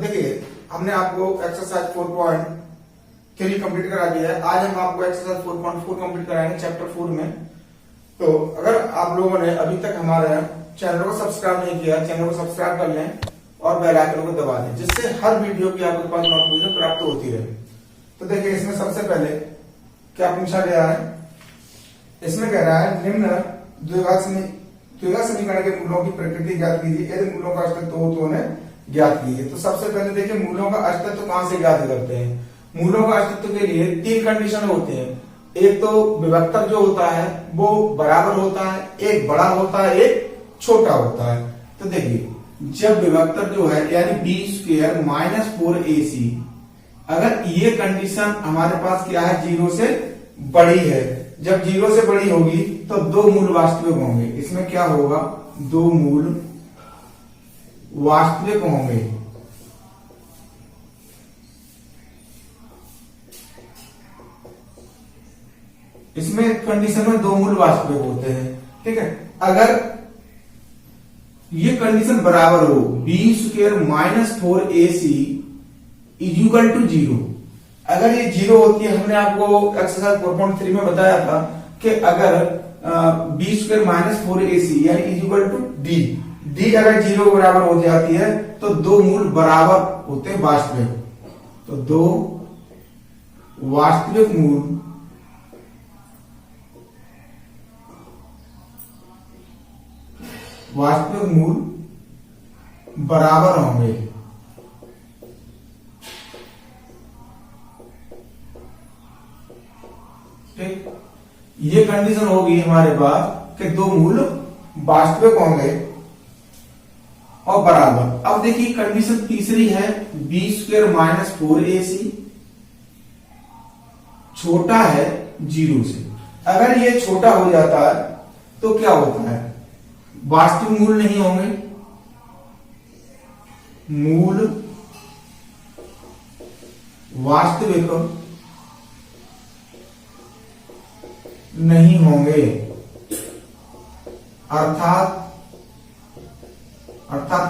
देखिए हमने आपको एक्सरसाइज 4.3 कंप्लीट करा दिया है। आज हम आपको एक्सरसाइज 4.4 कंप्लीट कराएंगे चैप्टर 4 में। तो अगर आप लोगों ने अभी तक हमारे चैनल को सब्सक्राइब नहीं किया, चैनल को सब्सक्राइब कर लें और बेल आइकन को दबा दें, जिससे हर वीडियो की आपके पास नोटिफिकेशन प्राप्त होती रहे। तो देखिए इसमें सबसे पहले क्या पूछा गया है, इसमें कह रहा है निम्न द्विघात समीकरण के मूलों की प्रकृति ज्ञात कीजिए, यदि मूलों का अस्तित्व हो तो उन्हें ज्ञात कीजिए। तो सबसे पहले देखिए मूलों का अस्तित्व कहां से ज्ञात करते हैं। मूलों का अस्तित्व के लिए तीन कंडीशन होते हैं। एक तो विभक्तर जो होता है वो बराबर होता है, एक बड़ा होता है, एक छोटा होता है। तो देखिए जब विभक्तर जो है यानी बी स्क्वायर माइनस 4ac, अगर ये कंडीशन हमारे पास क्या है, 0 से बड़ी है, जब 0 से बड़ी होगी तो दो मूल वास्तविक होंगे। इसमें क्या होगा, दो मूल वास्तविक होंगे। इसमें कंडीशन में दो मूल वास्तविक होते हैं, ठीक है। अगर ये कंडीशन बराबर हो, B square minus 4ac is equal to 0, अगर ये 0 होती है, हमने आपको एक्सरसाइज 4.3 में बताया था कि अगर बी स्क्वायर माइनस 4ac यानी इज इक्वल टू डी अगर 0 के बराबर हो जाती है तो दो मूल बराबर होते हैं वास्तविक। तो दो वास्तविक मूल बराबर होंगे। ठीक, ये कंडीशन होगी हमारे पास कि दो मूल वास्तविक होंगे और बराबर। अब देखिए कंडीशन तीसरी है, बी स्क्वायर माइनस 4ac छोटा है 0 से। अगर ये छोटा हो जाता है तो क्या होता है, वास्तविक मूल नहीं होंगे, मूल वास्तविक नहीं होंगे, अर्थात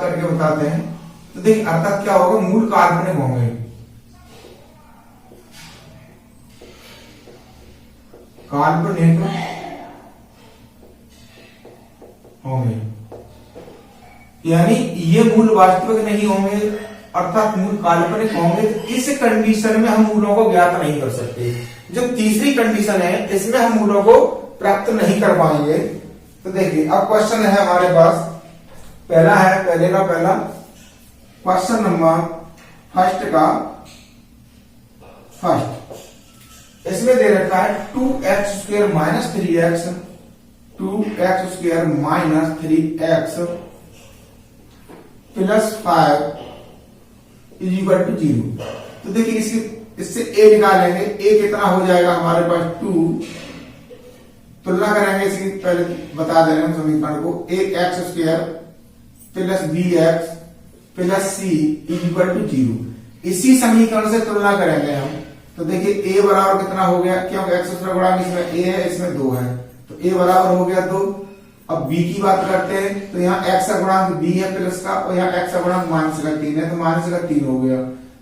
करके बताते हैं। तो देखिए अर्थात क्या होगा, मूल काल्पनिक होंगे, काल्पनिक होंगे, यानी ये मूल वास्तविक नहीं होंगे अर्थात मूल काल्पनिक होंगे। तो इस कंडीशन में हम मूलों को ज्ञात नहीं कर सकते। जो तीसरी कंडीशन है इसमें हम मूलों को प्राप्त नहीं कर पाएंगे। तो देखिए अब क्वेश्चन है हमारे पास, पहला है, पहले का पहला क्वेश्चन नंबर फर्स्ट का फर्स्ट, इसमें दे रखा है 2x square minus 3x, 2x square minus 3x plus 5 is equal to 0। तो देखिए इससे a निकालेंगे, a कितना हो जाएगा हमारे पास 2, तुलना करेंगे इसकी, पहले बता दे रहे हैं समीकरण को, ax square plus bx plus c is equal to 0। इसी समीकरण से तुलना करेंगे हम। तो देखिए a बराबर कितना हो गया, क्योंकि x स्क्वायर गुणा इसमें a है, इसमें 2 है, तो a बराबर हो गया 2। अब b की बात करते हैं तो यहाँ x का गुणांक b है प्लस का, और यहाँ x का गुणांक माइनस का 3 है, तो माइनस का 3 हो गया।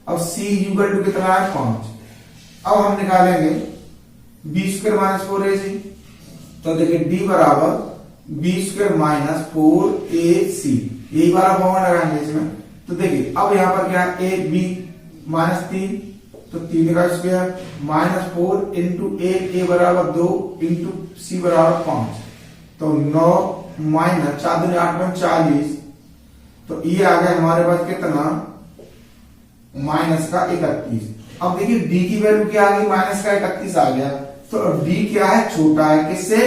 अब c इक्वल टू कितना है, 5। अब हम निकालेंगे b स्क्वायर माइनस 4ac, तो देखिए d बराबर b स्क्वायर माइनस 4ac, यही वाला फॉर्मूला लगाएंगे इसमें। तो देखिए अब यहाँ पर क्या है, a b माइनस 3, तो 3 का स्क्वायर माइनस 4 इंटू a बराबर 2 इंटू c बराबर 5, तो 9 माइनस 4 दूनी 8 में 40, तो ये आ गया हमारे पास कितना, माइनस का 31। अब देखिए d की वैल्यू क्या आ गई, माइनस का 31 आ गया। तो d क्या है, छोटा है किससे,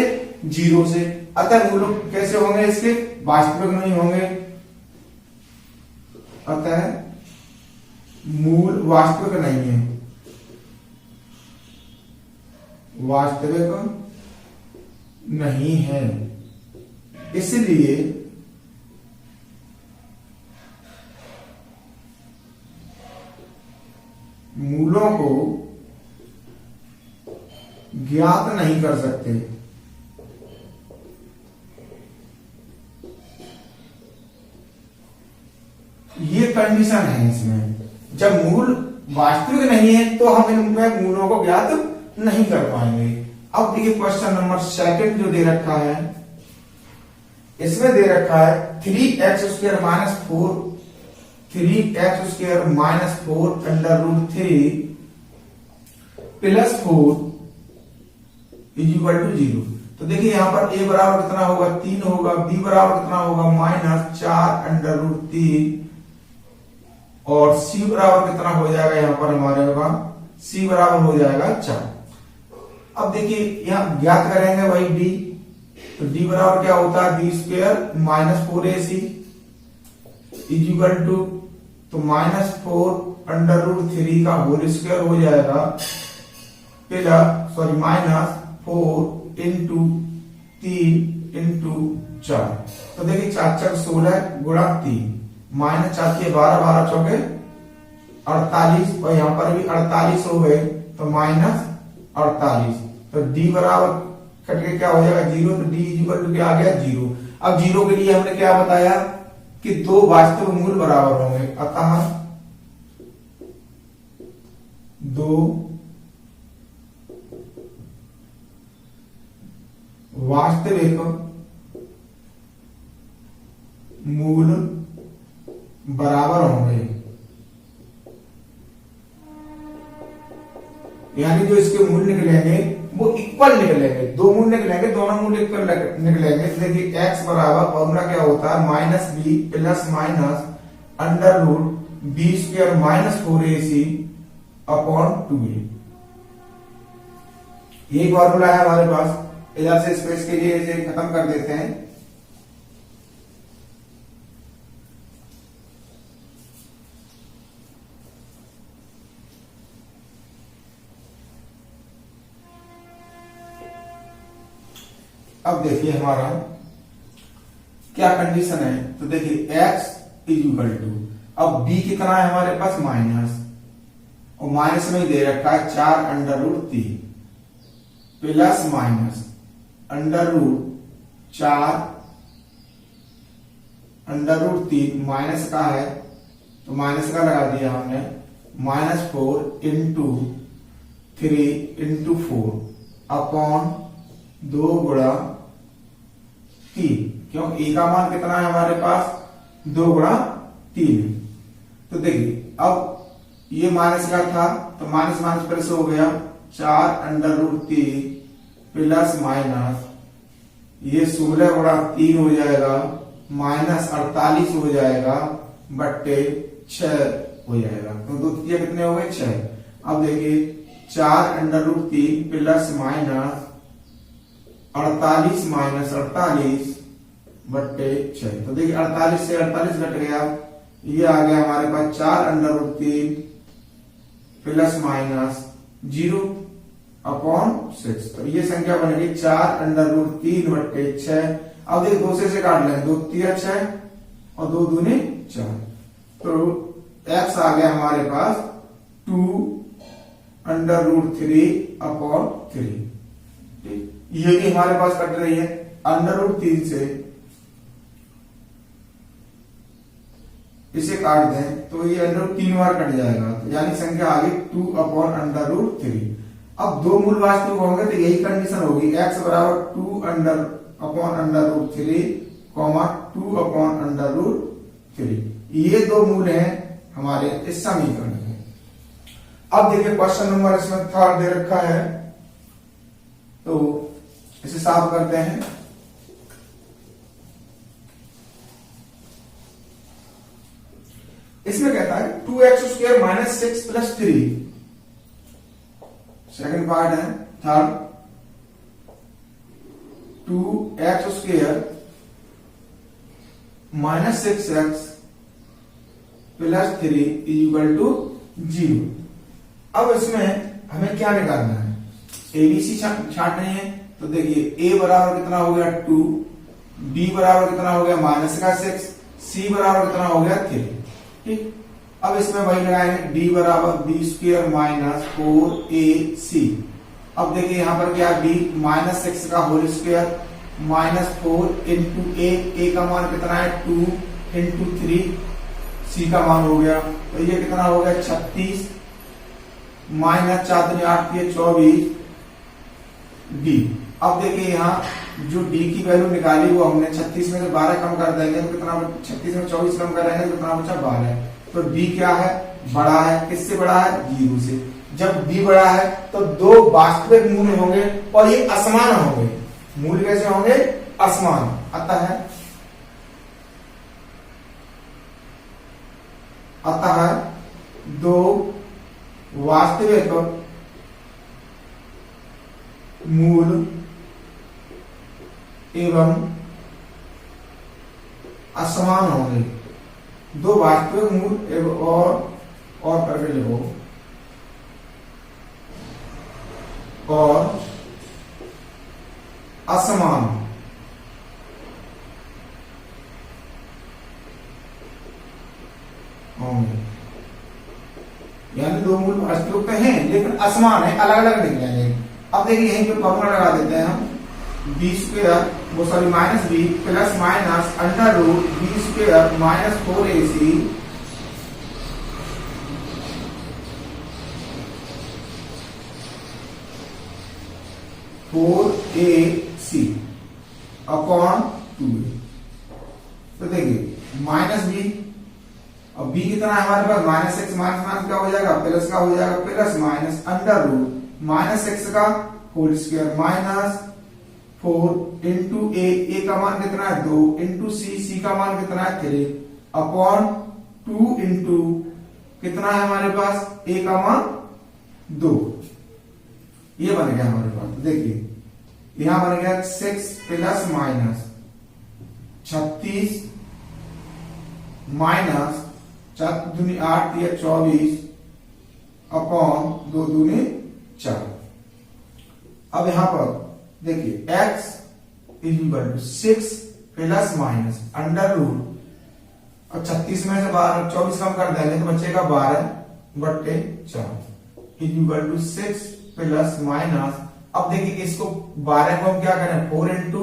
0 से। अतः मूल कैसे होंगे इसके, वास्तविक नहीं होंगे, अतः मूल वास्तविक नहीं है, वास्तविक नहीं है। इसलिए मूलों को ज्ञात नहीं कर सकते। ये कंडीशन है इसमें। जब मूल वास्तविक नहीं है तो हम इनमें मूलों को ज्ञात नहीं कर पाएंगे। अब देखिए क्वेश्चन नंबर सेकंड जो दे रखा है, इसमें दे रखा है 3x² minus 4 3x² minus 4 under root 3 plus 4 is equal to 0। तो देखिए यहां पर a बराबर कितना होगा 3 होगा, b बराबर कितना होगा माइनस 4 अंडर रूट 3 और c बराबर कितना हो जाएगा यहां पर हमारे पास c बराबर हो जाएगा 4। अब देखिए यहां ज्ञात करेंगे भाई d, तो d बराबर क्या होता है b² minus 4ac is equal to, तो माइनस 4 अंडर रूट 3 का होल स्क्वायर हो जाएगा प्लस माइनस 4 इंटू 3 इंटू 4। तो देखिए 4 4 16 गुणा 3 माइनस 4 के 12 12 चौके 48 और यहाँ पर भी 48 हो गए तो माइनस 48। तो d बराबर कट के क्या हो जाएगा 0, तो d इक्वल टू क्या आ गया 0। अब 0 के लिए हमने क्या बताया कि दो वास्तविक मूल बराबर होंगे, अतः दो वास्तविक मूल बराबर होंगे, यानी जो इसके मूल निकलेंगे वो इक्वल निकलेंगे। दो मूल निकलेंगे, दोनों मूल इक्वल निकलेंगे। तो देखिए x बराबर फॉर्मूला क्या होता है minus B plus minus under root b² minus 4ac upon 2a। यही फॉर्मूला है हमारे पास। इधर से स्पेस के लिए इसे खत्म कर देते हैं। अब देखिए हमारा क्या कंडीशन है, तो देखिए x इज इक्वल टू, अब b कितना है हमारे पास माइनस, और माइनस में ही दे रखा है 4 under root 3 plus minus under root 4 under root 3 minus का है तो माइनस का लगा दिया हमने, माइनस 4 इंटू 3 इंटू 4 अपॉन 2 गुणा 3, क्यों a का मान कितना है हमारे पास 2 गुणा 3। तो देखिए अब ये माइनस का था तो माइनस माइनस प्लस हो गया, 4 अंडर रूट 3 प्लस माइनस ये 16 गुणा 3 हो जाएगा माइनस 48 हो जाएगा बट्टे 6 हो जाएगा। तो दो तीन कितने हो गए 6। अब देखिए 4 under root 3 plus minus 48 minus 48 बट्टे 6। तो देखिए 48 से 48 घट गया, ये आ गया हमारे पास 4 under root 3 plus minus 0 upon 6। तो ये संख्या बनेगी 4 अंडर रूट 3 बट्टे 6। अब देखिए 2 से काट लें, 2 3 6 और 2 दूनी 4। तो x आ गया हमारे पास 2 अंडर रूट 3 अपॉन 3। ये भी हमारे पास कट रही है, अंडर रूट 3 से इसे काट दें तो ये अंडर रूट 3 बार कट जाएगा, तो यानी संख्या आ गई 2 अपॉन अंडर रूट 3। अब दो मूल वास्तविक होंगे तो यही कंडीशन होगी, x बराबर 2 under upon under root 3 comma 2 upon under root 3। ये दो मूल हैं हमारे इस समीकरण में। अब देखिए क्वेश्चन नंबर इसमें 3 दे रखा है, तो इसे साफ करते हैं। इसमें कहता है 2x² minus 6 plus 3, second part है third, 2x² minus 6x plus 3 equal to 0। अब इसमें हमें क्या निकालना है, एबीसी छांटनी है। तो देखिए a बराबर कितना हो गया 2, b बराबर कितना हो गया माइनस का 6, c बराबर कितना हो गया 3। ठीक, अब इसमें वही लगाएंगे d बराबर b² माइनस 4ac। अब देखिए यहां पर क्या b माइनस 6 का whole square minus 4 into a का मान कितना है 2 इंटू 3, c का मान हो गया तो ये कितना हो गया 36 माइनस 4 दूनी 8 की 24 डी। अब देखिए यहाँ जो डी की वैल्यू निकाली वो हमने 36 में से 12 कम कर देंगे तो कितना, 36 में 24 कम करेंगे तो कितना बचा 12। तो डी क्या है, बड़ा है, किससे बड़ा है, 0 से। जब डी बड़ा है तो दो वास्तविक मूल्य होंगे और ये असमान होंगे। मूल्य कैसे होंगे, असमान। अतः दो वास्तविक मूल एवं असमान होंगे। दो वास्तविक मूल एवं और करके लिखो, और असमान होंगे। यानी दो मूल वास्तविक तो हैं लेकिन असमान है, अलग अलग निकलेंगे। अब देखिए यहीं पे फॉर्मूला लगा देते हैं हम, बी स्क्वायर वो sorry minus B plus minus under root B square minus 4ac upon 2a। तो देखिए माइनस बी, और बी कितना है हमारे पास, माइनस एक्स, माइनस माइनस क्या हो जाएगा, प्लस का हो जाएगा, plus minus under root minus X का whole square minus 4 into A का मान कितना है 2 इंटू सी का मान कितना है 3 अपॉन 2 इंटू कितना है हमारे पास, ए का मान 2। ये बन गया हमारे पास। देखिए यहां बन गया 6 प्लस माइनस 36 माइनस 4 दूनी 8 या 24 अपॉन 2 दूनी 4। अब यहां पर देखिए x is equal to 6 plus minus under root, और 36 में से 24 कम कर देंगे तो बचेगा 12/4 is equal to 6 plus minus. अब देखिए इसको 12 को हम क्या करें, 4 इंटू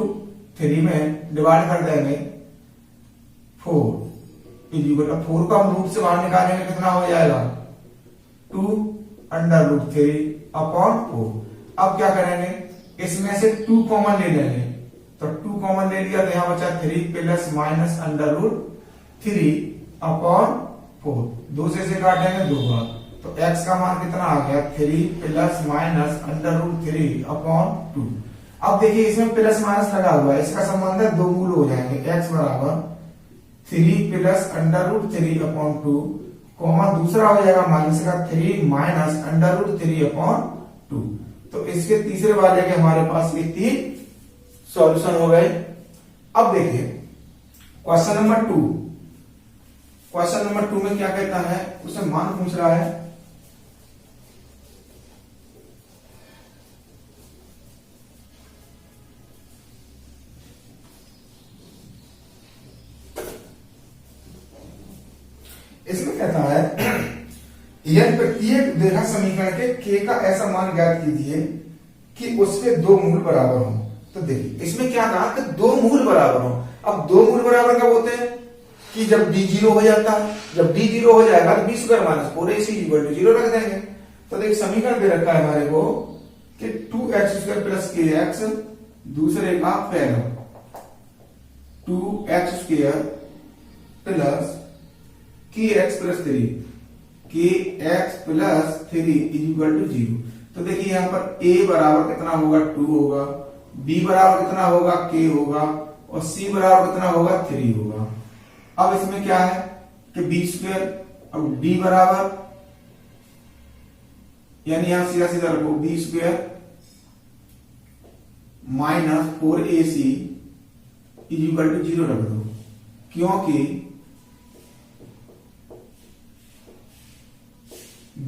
3 में डिवाइड कर देंगे 4 इज इक्वल टू 4 को हम रूट से बाहर निकालेंगे कितना हो जाएगा 2 अंडर रूट 3 अपॉन 4। अब क्या करेंगे, इसमें से 2 कॉमन ले लेंगे, तो 2 कॉमन ले लिया तो यहां बचा 3 plus minus under root 3 upon 4। 2 से काटेंगे 2 बार, तो x का मान कितना आ गया 3 plus minus under root 3 upon 2। अब देखिए इसमें प्लस माइनस लगा हुआ है, इसका संबंध है दो मूल हो जाएंगे, x बराबर 3 plus under root 3 upon 2 comma दूसरा हो जाएगा माइनस का 3 माइनस अंडर रूट 3 अपॉन 2। तो इसके तीसरे वाले के हमारे पास ये 3 सॉल्यूशन हो गए। अब देखिए क्वेश्चन नंबर 2, क्वेश्चन नंबर 2 में क्या कहता है, उसे मान पूछ रहा है। इसमें कहता है यदि प्रत्येक रेखा समीकरण के k का ऐसा मान ज्ञात कीजिए कि उसके दो मूल बराबर हों। तो देखिए इसमें क्या कहा कि दो मूल बराबर हों। अब दो मूल बराबर कब होते हैं कि जब d 0 हो जाता है, जब d 0 हो जाएगा तो b square minus 4ac equal to 0 रख देंगे। तो देखिए समीकरण दे रखा है हमारे को कि 2x स्क्वायर प्लस kx, दूसरे का पहला 2x square plus kx plus 3 kx plus 3 is equal to 0। तो देखिए यहां पर a बराबर कितना होगा 2 होगा, b बराबर कितना होगा k होगा, और c बराबर कितना होगा 3 होगा। अब इसमें क्या है कि b स्क्वायर, अब d बराबर यानी यहां सीधा सीधा रखो b square minus 4ac is equal to 0 रख दो, क्योंकि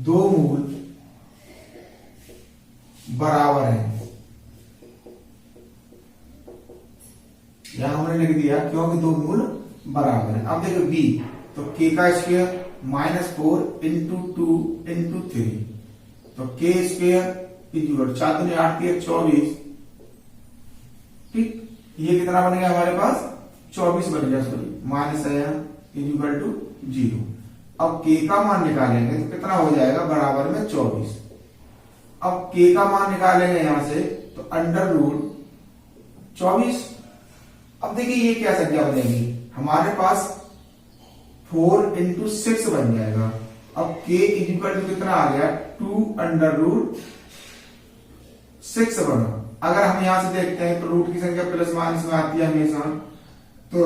दो मूल बराबर हैं। यहां हमने लिख दिया क्योंकि दो मूल बराबर हैं। अब देखो b, तो k का स्क्वायर माइनस 4 इंटू 2 इंटू 3, तो k स्क्वायर इज इक्वल 4 दूनी 8 की 24। ठीक, ये कितना बन गया हमारे पास 24 बन गया, सॉरी माइनस है इज इक्वल टू 0। अब k का मान निकालेंगे तो कितना हो जाएगा, बराबर में 24। अब k का मान निकालेंगे यहां से तो अंडर रूट 24। अब देखिए ये क्या संख्या बनेगी, हमारे पास 4 इंटू 6 बन जाएगा। अब k इक्वल टू कितना आ गया, 2 अंडर रूट 6 बना। अगर हम यहां से देखते हैं तो रूट की संख्या प्लस माइनस में आती है हमेशा, तो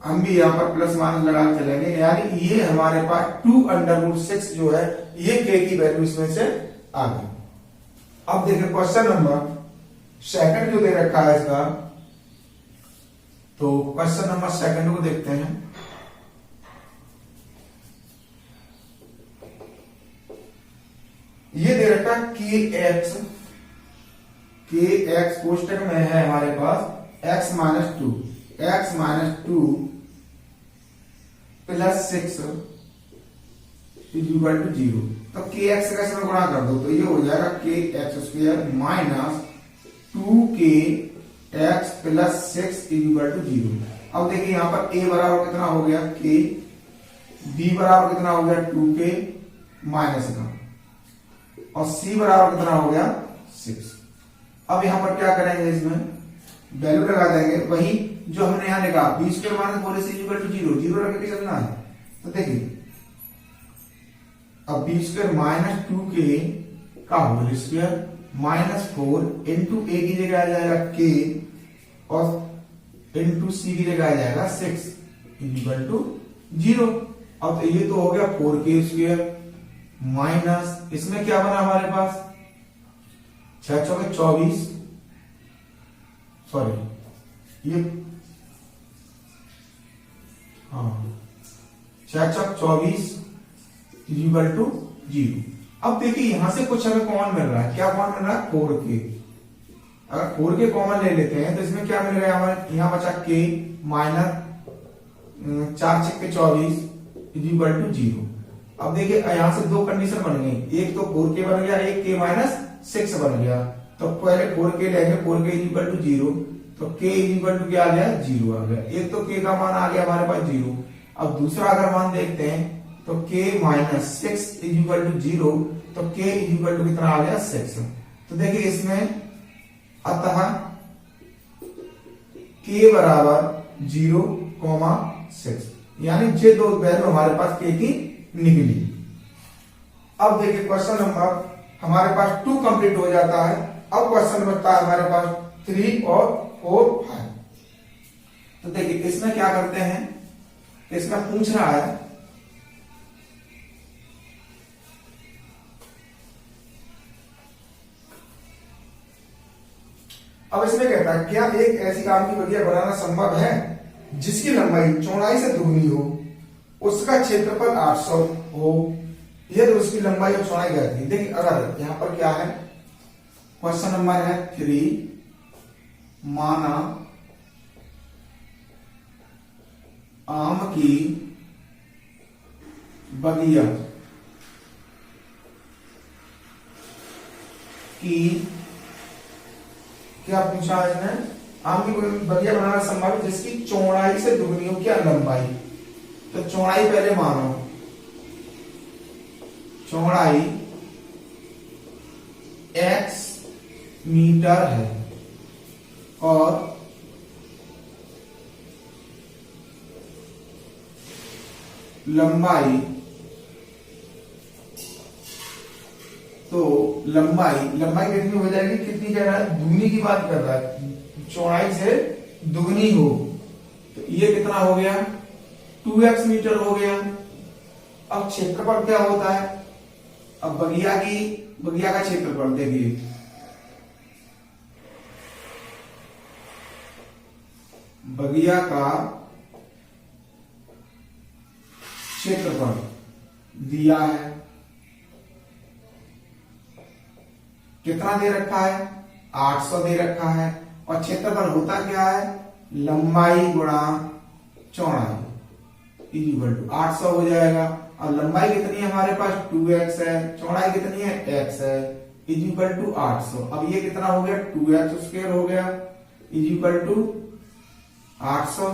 हम भी यहाँ पर प्लस माइनस लगा चलेंगे, यानी ये हमारे पास 2 अंडर रूट 6 जो है ये k की वैल्यू इसमें से आ गई। अब देखिए क्वेश्चन नंबर सेकंड जो दे रखा है इसका, तो क्वेश्चन नंबर सेकंड को देखते हैं। ये दे रखा kx कोष्टक में है हमारे पास x minus two plus 6 equal to 0। तो kx का इसमें गुणा कर दो तो ये हो जाएगा kx square minus 2kx plus 6 equal to 0। अब देखिए यहां पर a बराबर कितना हो गया k, b बराबर कितना हो गया 2k माइनस का, और c बराबर कितना हो गया 6। अब यहां पर क्या करेंगे, इसमें वैल्यू लगा देंगे वही जो हमने यहां लिखा, B square minus 4ac equal to 0, 0 रख के चलना है। तो देखिए अब बी स्क्वायर माइनस 2k का whole square minus 4 into a की जगह आ जाएगा k और इंटू c की जगह आ जाएगा 6 इक्वल टू 0। अब ये तो हो गया 4k स्क्वायर माइनस, इसमें क्या बना हमारे पास 6 चौके 24, सॉरी ये 6 चौक 24 इक्वल टू 0। अब देखिए यहां से कुछ हमें कॉमन मिल रहा है, क्या कॉमन मिल रहा है 4k। अगर 4k कॉमन ले लेते हैं तो इसमें क्या मिल रहा है हमारे, यहां बचा k माइनस 4 छक्के 24 इक्वल टू 0। अब देखिए यहां से दो कंडीशन बन गई, एक तो 4k बन गया, एक k माइनस 6 बन गया। तो पहले 4k लेंगे, 4k इक्वल टू 0, तो k इक्वल टू क्या आ गया 0 आ गया। एक तो k का मान आ गया हमारे पास 0। अब दूसरा अगर मान देखते हैं तो k माइनस 6 इक्वल टू 0, तो k इक्वल टू कितना आ गया 6। तो देखिए इसमें अतः k बराबर 0, 6, यानी ये दो वैल्यू हमारे पास k की निकली। अब देखिए क्वेश्चन नंबर हमारे पास 2 कंप्लीट हो जाता है। अब क्वेश्चन बचता है हमारे पास 3 और 4, 5। तो देखिए इसमें क्या करते हैं, इसमें पूछ रहा है अब इसमें कहता है क्या एक ऐसी काम की बगिया बनाना संभव है जिसकी लंबाई चौड़ाई से दुगनी हो, उसका क्षेत्रफल 800 हो, यदि उसकी लंबाई और चौड़ाई ज्ञात की। देखिए अगर यहां पर क्या है, क्वेश्चन नंबर है 3, माना आम की बगिया की, क्या पूछा है इसने, आम की बगिया बनाना संभव है जिसकी चौड़ाई से दुगनी हो क्या लंबाई। तो चौड़ाई पहले मानो, चौड़ाई x मीटर है और लंबाई, तो लंबाई कितनी हो जाएगी, कितनी कह रहा है, दुगनी की बात कर रहा है, चौड़ाई से दुगनी हो, तो ये कितना हो गया 2x मीटर हो गया। अब क्षेत्रफल क्या होता है, अब बगिया का क्षेत्रफल देखिए, बगिया का क्षेत्रफल दिया है, कितना दे रखा है 800 दे रखा है, और क्षेत्रफल होता क्या है लंबाई गुणा चौड़ाई इक्वल टू 800 हो जाएगा। और लंबाई कितनी है हमारे पास 2x है, चौड़ाई कितनी है x है, इक्वल टू 800। अब ये कितना हो गया 2x स्क्वायर हो गया इक्वल टू 800।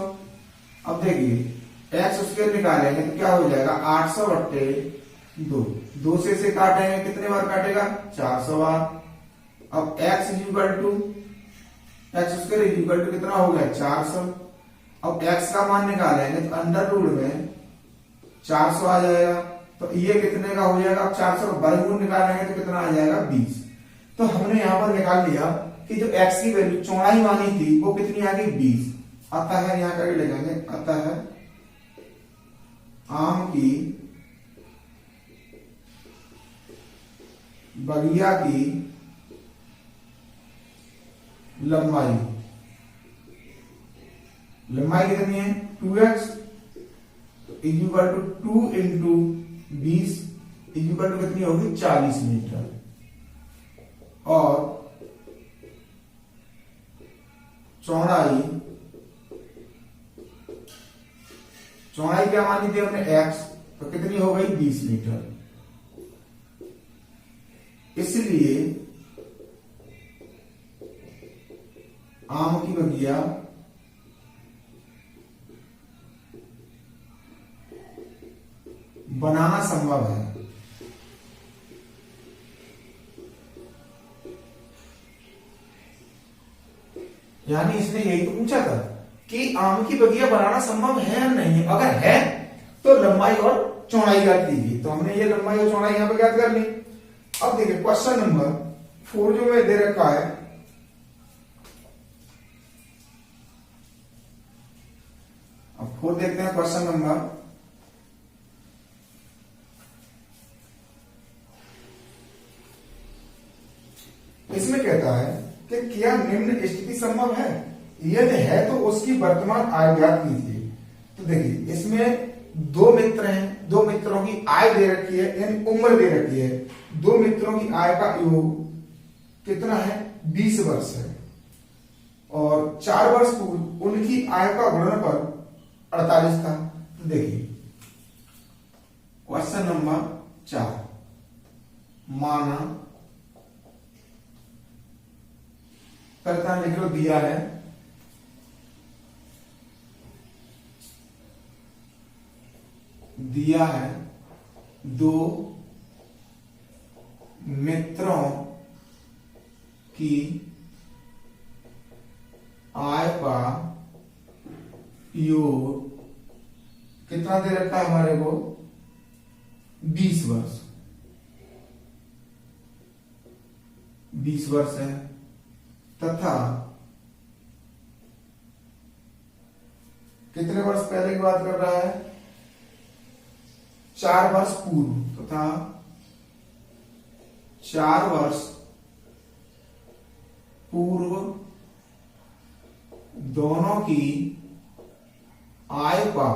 अब देखिए एक्स स्क्वायर निकालेंगे तो क्या हो जाएगा 800 बट्टे 2। 2 से इसे काटेंगे, कितने बार काटेगा 400 बार। अब X is equal to X square is equal to कितना हो गया 400। अब एक्स का मान निकालेंगे तो अंडर रूट में 400 आ जाएगा, तो ये कितने का हो जाएगा। अब 400 का वर्गमूल निकालेंगे तो कितना आ जाएगा 20। तो हमने यहां पर निकाल लिया कि जो x की वैल्यू चौड़ाई मानी थी वो कितनी आ गई 20। अतः है यहां करके लिखेंगे, अतः आम की बगिया की लंबाई कितनी है 2x is equal to 2 into 20 is equal to कितनी होगी 40 मीटर। और चौड़ाई क्या मानी थी हमने x, तो कितनी हो गई 20 मीटर। इसलिए आम की बगिया बनाना संभव है। यानी इसने यही तो पूछा था कि आम की बगिया बनाना संभव है या नहीं। अगर है तो लंबाई और चौड़ाई ज्ञात कीजिए। तो हमने ये लंबाई और चौड़ाई यहां पर ज्ञात कर ली। अब देखिए क्वेश्चन नंबर 4 जो मैं दे रखा है, अब 4 देखते हैं क्वेश्चन नंबर। इसमें कहता है कि क्या निम्न स्थिति संभव है, यदि है तो उसकी वर्तमान आय ज्ञात कीजिए। तो देखिए इसमें 2 मित्र हैं, 2 मित्रों की आय दे रखी है यानी उम्र दे रखी है। 2 मित्रों की आय का योग कितना है 20 वर्ष है। और 4 वर्ष पूर्व उनकी आय का गुणनफल 48 था। तो देखिए क्वेश्चन नंबर 4, माना करता है लिख लो, दिया है दो मित्रों की आय का योग कितना दे रखा है हमारे को 20 वर्ष। 20 वर्ष है तथा कितने वर्ष पहले की बात कर रहा है 4 वर्ष पूर्व तथा 4 वर्ष पूर्व दोनों की आय का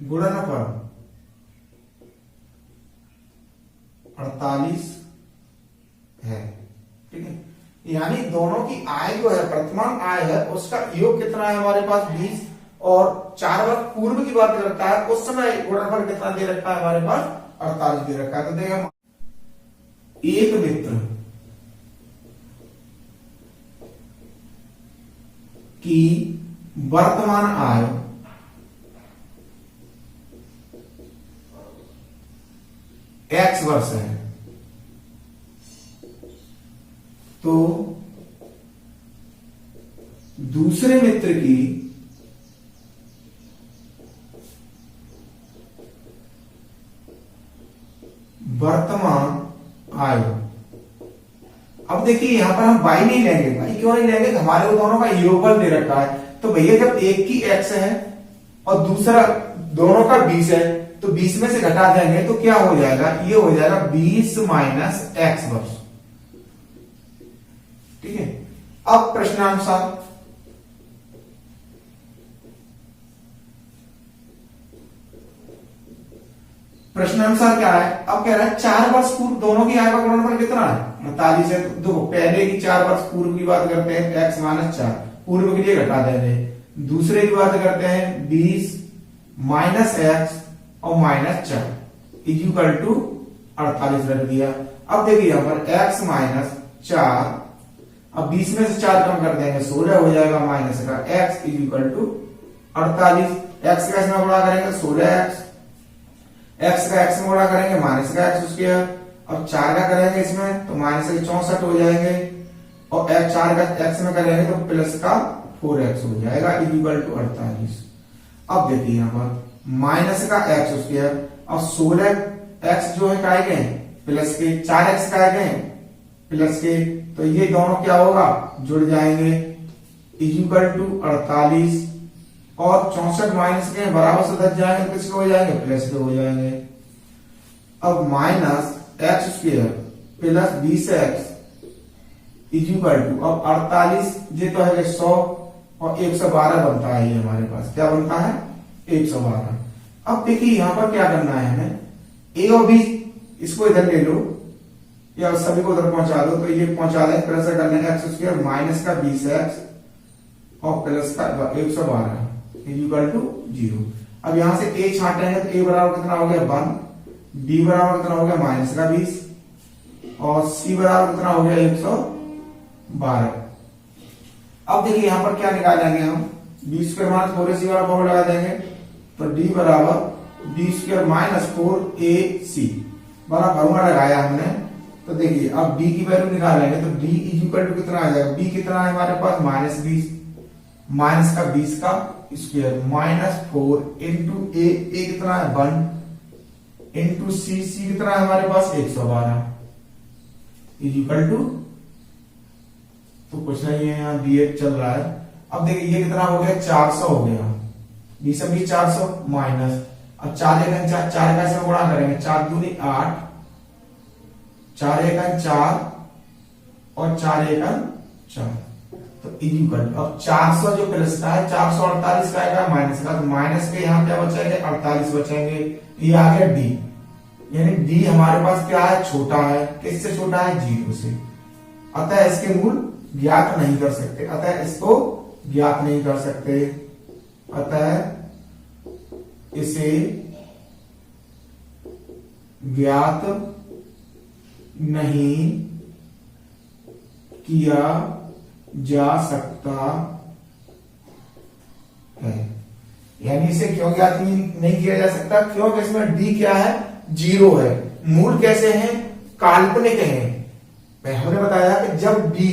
गुणनफल 48 है। ठीक है, यानी दोनों की आय जो है वर्तमान आय है उसका योग कितना है हमारे पास 20 और 4 वर्ष पूर्व की बात करता है उस समय गुणनफल कितना दे रखा है हमारे पास 48 दे रखा है। तो देखिए एक मित्र की वर्तमान आय x वर्ष है, तो दूसरे मित्र की वर्तमान आय, अब देखिए यहां पर हम y नहीं लेंगे। y क्यों नहीं लेंगे, हमारे को दोनों का योगफल दे रखा है। तो भैया जब एक की x है और दूसरा दोनों का 20 है तो 20 में से घटा देंगे तो क्या हो जाएगा, ये हो जाएगा 20 माइनस x वर्ष। ठीक है, अब प्रश्नानुसार क्या है, अब कह रहा है 4 वर्ष पूर्व दोनों की आय का गुणनफल कितना है 48 है। तो देखो पहले की 4 वर्ष पूर्व की बात करते हैं x माइनस 4, पूर्व के लिए घटा देंगे। दूसरे की बात करते हैं 20 माइनस x और माइनस 4 इज इक्वल टू 48 रख दिया। अब देखिए यहां पर x माइनस 4 अब 20 में से 4 कम कर देंगे 16 हो जाएगा, माइनस का x is equal to 48। x का इसमें गुणा करेंगे 16x, x का x में गुणा करेंगे माइनस का x स्क्वायर, अब 4 का करेंगे इसमें तो माइनस के 64 हो जाएंगे, और 4 का x में करेंगे तो प्लस का 4x हो जाएगा इज इक्वल टू 48। अब देखिए यहाँ पर माइनस का x स्क्वायर, अब 16x जो है काय गए प्लस के, 4x काय गए प्लस के, तो ये दोनों क्या होगा जुड़ जाएंगे इज इक्वल टू 48, और 64 माइनस के बराबर से दस जाएंगे तो किसके हो जाएंगे प्लस के हो जाएंगे। अब minus X square plus 20x is equal to, अब 48 ये तो है 100 और 112 बनता है, ये हमारे पास क्या बनता है 112। अब देखिए यहाँ पर क्या करना है हमें, a और b इसको इधर ले लो या सभी को उधर पहुंचा दो, तो ये पहुंचा दें, प्लस कर लेंगे एक्स स्क्वायर माइनस का 20x और प्लस का 112 इज इक्वल टू 0। अब यहां से a छाटेंगे तो a बराबर कितना हो गया 1, b बराबर कितना हो गया माइनस का 20, और c बराबर कितना हो गया 112। अब देखिए यहां पर क्या निकालेंगे हम, b स्क्वायर माइनस 4ac वाला फॉर्मूला लगा देंगे, तो d बराबर b स्क्वायर माइनस 4ac वाला फॉर्मूला लगाया हमने। तो देखिए अब b की वैल्यू निकालेंगे तो d इज इक्वल टू कितना आ जाएगा, b कितना है हमारे पास माइनस 20, माइनस का 20 का स्क्वायर माइनस 4 इंटू a कितना है 1 इंटू c कितना है हमारे पास 112 इज इक्वल टू, तो कुछ नहीं है यहाँ b चल रहा है। अब देखिए ये कितना हो गया 400 हो गया, 20 से 20 400 माइनस, अब 4 का इसमें गुणा करेंगे, 4 दूनी 8, 4 एकन 4 और 4 एकन 4, तो इक्वल अब 400 जो प्लस का है 448 का आएगा माइनस का, तो माइनस के यहाँ क्या बचेंगे 48 बचेंगे, ये आ गया डी, यानी डी हमारे पास क्या है छोटा है, किससे छोटा है 0 से, अतः इसके मूल ज्ञात नहीं कर सकते, अतः इसको ज्ञात नहीं कर सकते, अतः इसे ज्ञात नहीं किया जा सकता है। यानी इसे क्यों ज्ञात नहीं किया जा सकता, क्योंकि इसमें डी क्या है 0 है, मूल कैसे हैं काल्पनिक हैं। हमने बताया कि जब डी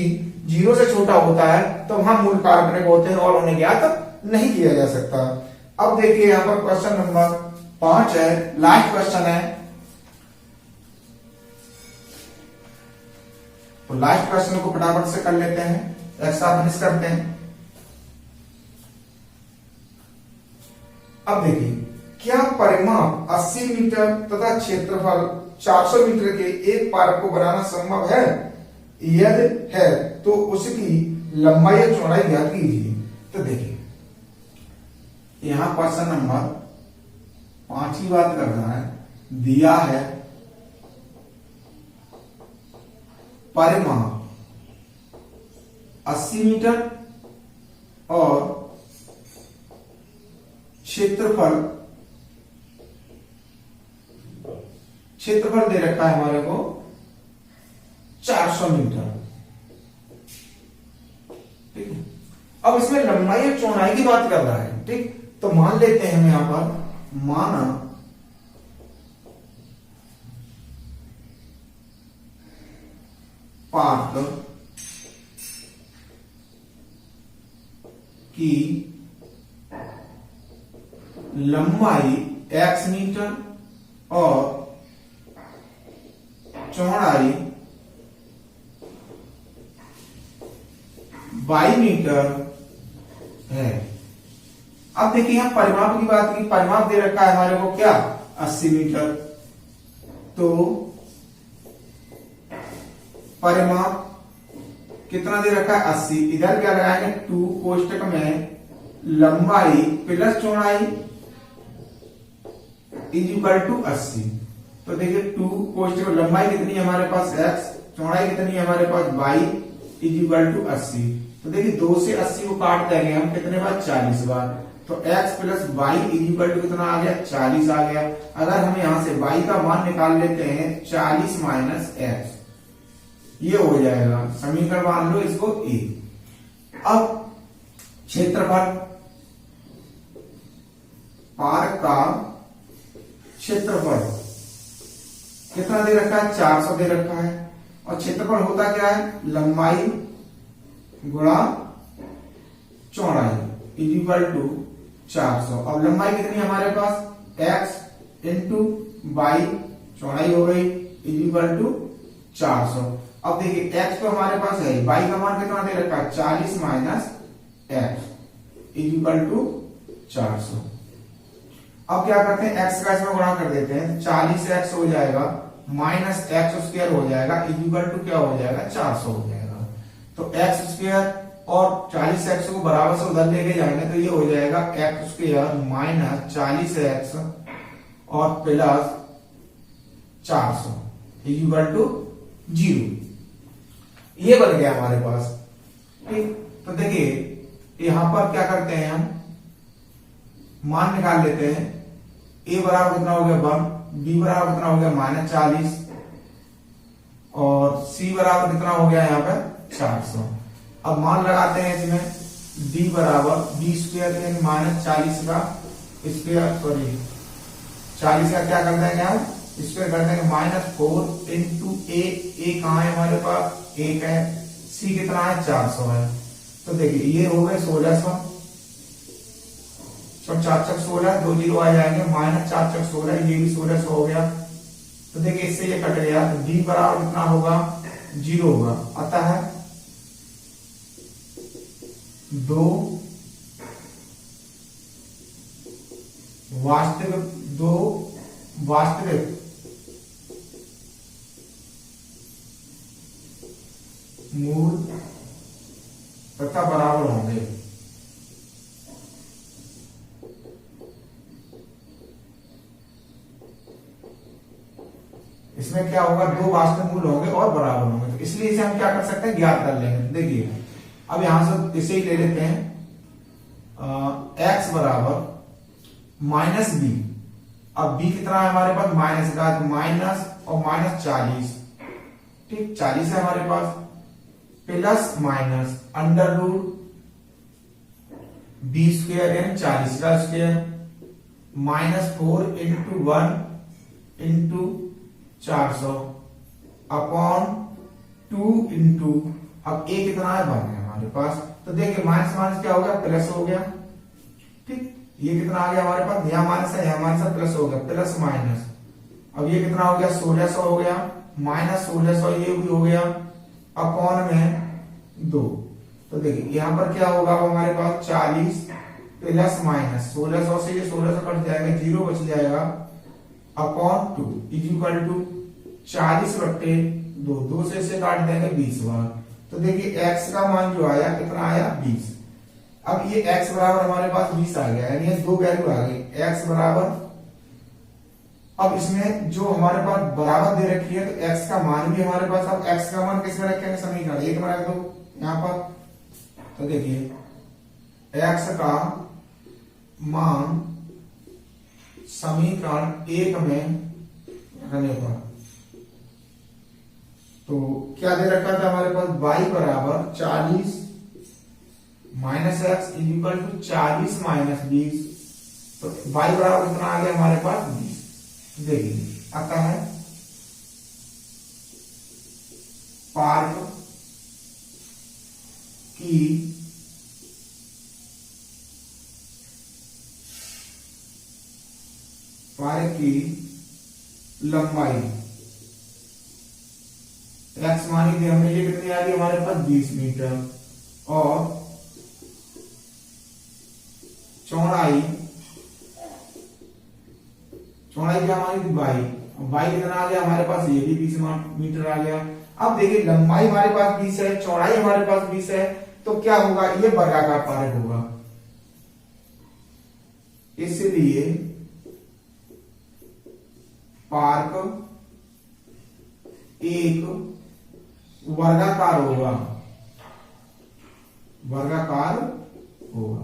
0 से छोटा होता है तो वहां मूल काल्पनिक होते हैं और उन्हें ज्ञात नहीं किया जा सकता। अब देखिए यहां पर क्वेश्चन नंबर 5 है, लास्ट क्वेश्चन है, तो लास्ट क्वेश्चन को फटाफट से कर लेते हैं, एक्स्ट्रा फिनिश करते हैं। अब देखिए क्या परिमाप 80 मीटर तथा क्षेत्रफल 400 मीटर के एक पार्क को बनाना संभव है, यदि है तो उसकी लंबाई या चौड़ाई ज्ञात कीजिए। तो देखिए यहां क्वेश्चन नंबर 5 की बात कर रहा है, दिया है परिमाप 80 मीटर और क्षेत्रफल दे रखा है हमारे को 400 मीटर, ठीक है। अब इसमें लंबाई और चौड़ाई की बात कर रहा है, ठीक, तो मान लेते हैं हम यहां पर, माना पार्क की लंबाई x मीटर और चौड़ाई y मीटर है। अब देखिए यहां परिमाप की बात की, परिमाप दे रखा है हमारे को क्या 80 मीटर, तो परिमाप कितना दे रखा है 80, इधर क्या लगाएंगे 2 कोष्टक में लंबाई प्लस चौड़ाई इज इक्वल टू 80। तो देखिए 2 कोष्टक में लंबाई कितनी है हमारे पास x, चौड़ाई कितनी है हमारे पास y इज इक्वल टू 80। तो देखिए 2 से 80 को काट देंगे हम कितने बार 40 बार, तो x plus y is equal to कितना आ गया 40 आ गया। अगर हम यहां से y का मान निकाल लेते हैं 40 माइनस x, ये हो जाएगा समीकरण, मान लो इसको ए। अब क्षेत्रफल, पार्क का क्षेत्रफल कितना दे रखा है, 400 दे रखा है। और क्षेत्रफल होता क्या है, लंबाई गुणा चौड़ाई इज इक्वल टू 400। अब लंबाई कितनी है हमारे पास, x इंटू बाई, चौड़ाई हो गई इज इक्वल टू 400। अब देखिए x तो हमारे पास है, y का मान कितना दे रखा है, 40 minus x is equal to 400। अब क्या करते हैं, x का इसमें गुणा कर देते हैं, 40x हो जाएगा माइनस एक्स स्क्वायर हो जाएगा इज इक्वल टू क्या हो जाएगा, 400 हो जाएगा। तो एक्स स्क्वायर और 40x को बराबर से उधर लेके जाएंगे तो ये हो जाएगा एक्स स्क्वायर माइनस 40x और प्लस 400 इज इक्वल टू 0। ये बन गया हमारे पास। ठीक, तो देखिए यहां पर क्या करते हैं, हम मान निकाल लेते हैं। a बराबर कितना हो गया 1, b बराबर कितना हो गया माइनस 40 और c बराबर कितना हो गया यहाँ पे 400। अब मान लगाते हैं इसमें, d बराबर b स्क्वायर यानी माइनस 40 का स्क्वायर, सॉरी 40 का क्या कर देंगे हम स्क्वायर कर देंगे, -4 इंटू ए कहाँ है हमारे पास 1 है, c कितना है 400 है। तो देखिए ये हो गए 1600, 4 16, 2 जीरो आ जाएंगे, -4 16, ये भी 1600 हो गया। तो देखिए इससे ये कट गया, तो d बराबर कितना होगा 0 होगा। अतः 2 वास्तविक मूल तथा बराबर होंगे। इसमें क्या होगा, 2 वास्तविक मूल होंगे और बराबर होंगे। तो इसलिए इसे हम क्या कर सकते हैं, ज्ञात कर लेंगे। देखिए अब यहां से इसे ही ले लेते हैं, x बराबर माइनस बी। अब b कितना है हमारे पास, माइनस का, माइनस और माइनस 40, ठीक 40 है हमारे पास, plus minus under root B square यानी 40 का square -4 into 1 into 400 upon 2 into, अब a कितना है 1 है हमारे पास। तो देखिए माइनस माइनस क्या हो गया, प्लस हो गया। ठीक, ये कितना आ गया हमारे पास, यहाँ माइनस है, यहाँ माइनस है, प्लस हो गया, प्लस माइनस। अब ये कितना हो गया 1600 हो गया, माइनस 1600 ये भी हो गया, अपॉन में 2। तो देखिए यहाँ पर क्या होगा हमारे पास 40 प्लस माइनस 1600 से ये 1600 कट जाएगा, 0 बच जाएगा, अपॉन 2 इज इक्वल टू 40 बट्टे 2, 2 से इसे काट देंगे 20 बार। तो देखिए x का मान जो आया कितना आया 20। अब ये x बराबर हमारे पास 20 आ गया, यानी ये 2 वैल्यू आ गई, x बराबर। अब इसमें जो हमारे पास बराबर दे रखी है तो x का मान भी हमारे पास, अब x का मान किसमें रखेंगे, समीकरण 1 में रख दो यहां पर। तो देखिए x का मान समीकरण 1 में रखने पर तो क्या दे रखा था हमारे पास, y बराबर 40 minus X is equal to 40 minus 20। तो y बराबर कितना आ गया हमारे पास 20। देखिए आता है पार्क की लंबाई x मानी थी हमने, ये कितनी आ गई हमारे पास 20 मीटर, और चौड़ाई क्या हमारी थी y कितना आ गया हमारे पास, ये भी 20 मीटर आ गया। अब देखिए लंबाई हमारे पास 20 है, चौड़ाई हमारे पास 20 है, तो क्या होगा, ये वर्गाकार पार्क होगा। इसलिए पार्क एक वर्गाकार होगा,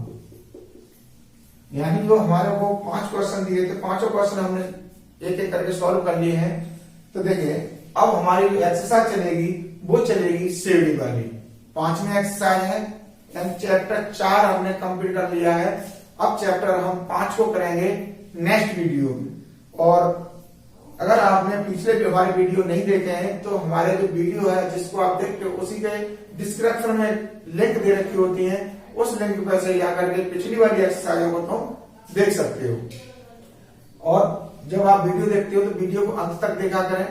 यानी जो हमारे को 5 क्वेश्चन दिए थे, 5 क्वेश्चन हमने एक एक करके सॉल्व कर लिए हैं। तो देखिए अब हमारी जो एक्सरसाइज चलेगी वो चलेगी सीढ़ी वाली। 5वीं एक्सरसाइज है, यानी चैप्टर 4 हमने कंप्लीट कर लिया है। अब चैप्टर हम 5 को करेंगे नेक्स्ट वीडियो में। और अगर आपने पिछले भी हमारे वीडियो नहीं देखे हैं तो हमारे जो वीडियो है जिसको आप देखते हो उसी के डिस्क्रिप्शन में लिंक दे रखी होती है, उस लिंक पर से जाकर के पिछली वाली एक्सरसाइजों को तुम देख सकते हो। और जब आप वीडियो देखते हो तो वीडियो को अंत तक देखा करें।